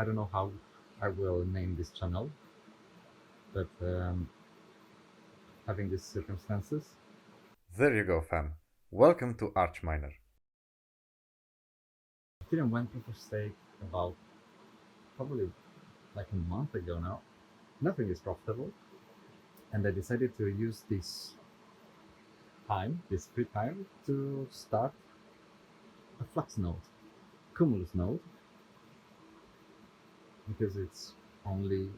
I don't know how I will name this channel, but having these circumstances. There you go, fam. Welcome to Archminer. Ethereum went proof of stake about probably like a month ago now. Nothing is profitable, and I decided to use this free time, to start a Flux node, Cumulus node, because it's only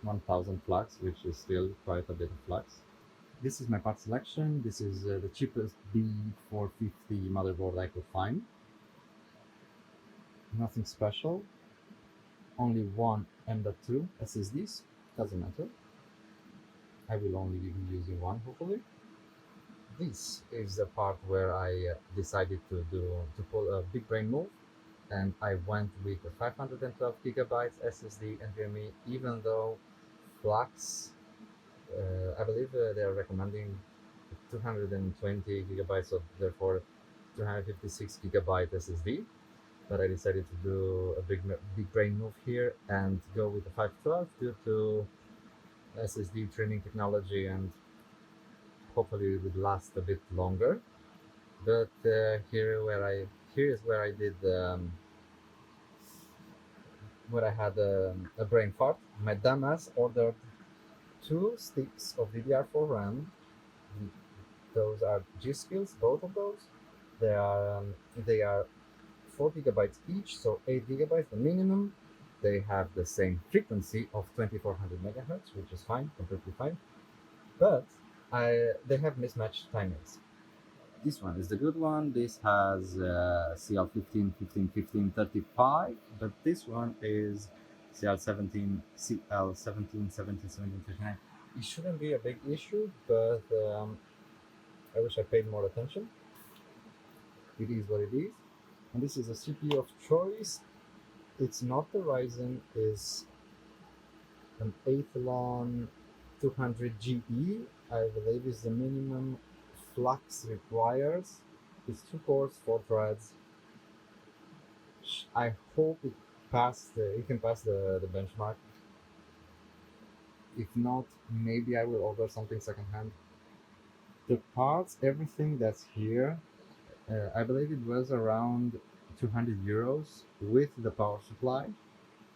1000 Flux, which is still quite a bit of Flux. This is my part selection. This is the cheapest B450 motherboard I could find. Nothing special. Only one M.2 SSDs. Doesn't matter. I will only be using one, hopefully. This is the part where I decided to pull a big brain move, and I went with a 512 gigabytes SSD NVMe, even though Flux, I believe they are recommending 220 gigabytes, so therefore 256 gigabyte SSD. But I decided to do a big brain move here and go with the 512 due to SSD training technology, and hopefully it would last a bit longer. But here is where I did where I had a brain fart. My dumbass ordered two sticks of DDR4 RAM. Those are G Skills, both of those. They are 4 gigabytes each, so 8 gigabytes the minimum. They have the same frequency of 2400 megahertz, which is fine, completely fine. But they have mismatched timings. This one is the good one. This has CL15, 15, 15, 35, but this one is CL17, CL17, 17, 17, 39. It shouldn't be a big issue, but I wish I paid more attention. It is what it is. And this is a CPU of choice. It's not the Ryzen, it's an Athlon 200GE. I believe is the minimum Flux requires. It's 2 cores, 4 threads. I hope it can pass the benchmark. If not, maybe I will order something secondhand. The parts, everything that's here, I believe it was around 200 euros with the power supply.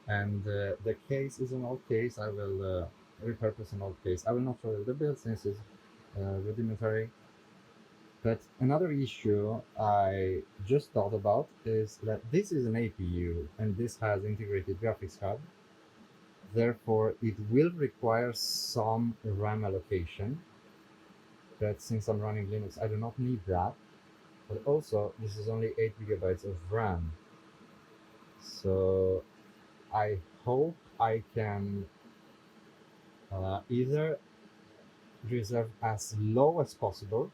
And the case is an old case. I will repurpose an old case. I will not show you the build since it's rudimentary. But another issue I just thought about is that this is an APU and this has integrated graphics card. Therefore, it will require some RAM allocation. But since I'm running Linux, I do not need that. But also, this is only 8 gigabytes of RAM. So I hope I can either reserve as low as possible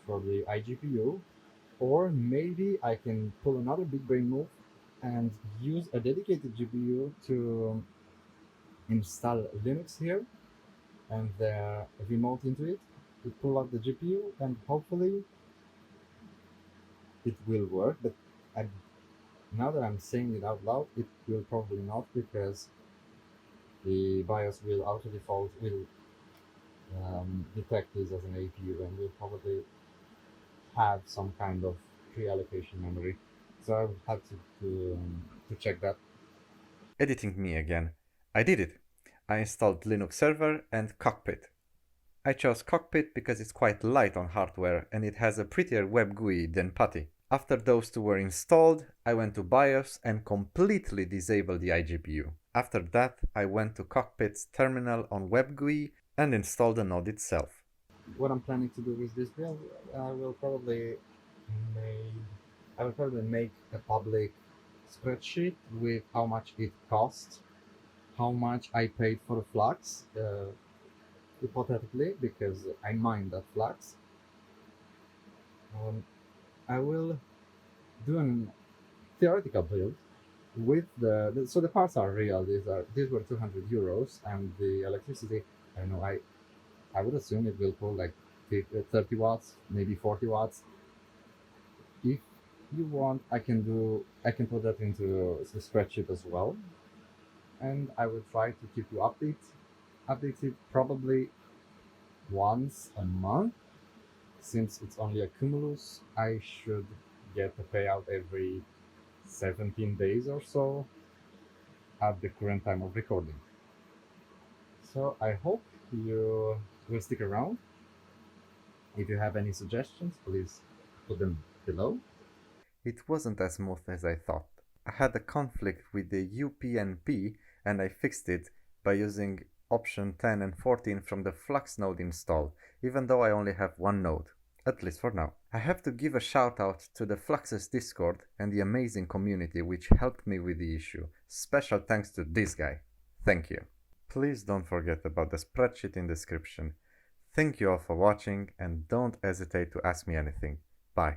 for the iGPU, or maybe I can pull another big brain move and use a dedicated GPU to install Linux here and remote into it to pull up the GPU, and hopefully it will work. But now that I'm saying it out loud, it will probably not, because the BIOS will auto default will detect this as an APU and will probably have some kind of pre-allocation memory. So I would have to check that. Editing me again. I did it. I installed Linux Server and Cockpit. I chose Cockpit because it's quite light on hardware and it has a prettier web GUI than PuTTY. After those two were installed, I went to BIOS and completely disabled the iGPU. After that, I went to Cockpit's terminal on web GUI and installed the node itself. What I'm planning to do with this build, make I will probably make a public spreadsheet with how much it costs, how much I paid for Flux, hypothetically, because I mine that Flux. I will do a theoretical build with so the parts are real. These were 200 euros, and the electricity, I don't know, I would assume it will pull like 30 watts, maybe 40 watts. If you want, I can put that into the spreadsheet as well, and I will try to keep you updated probably once a month. Since it's only a cumulus, I should get a payout every 17 days or so at the current time of recording. So I hope you will stick around. If you have any suggestions, please put them below. It wasn't as smooth as I thought. I had a conflict with the UPnP and I fixed it by using option 10 and 14 from the Flux node install, even though I only have one node, at least for now. I have to give a shout out to the Flux's Discord and the amazing community which helped me with the issue. Special thanks to this guy. Thank you. Please don't forget about the spreadsheet in description. Thank you all for watching and don't hesitate to ask me anything. Bye.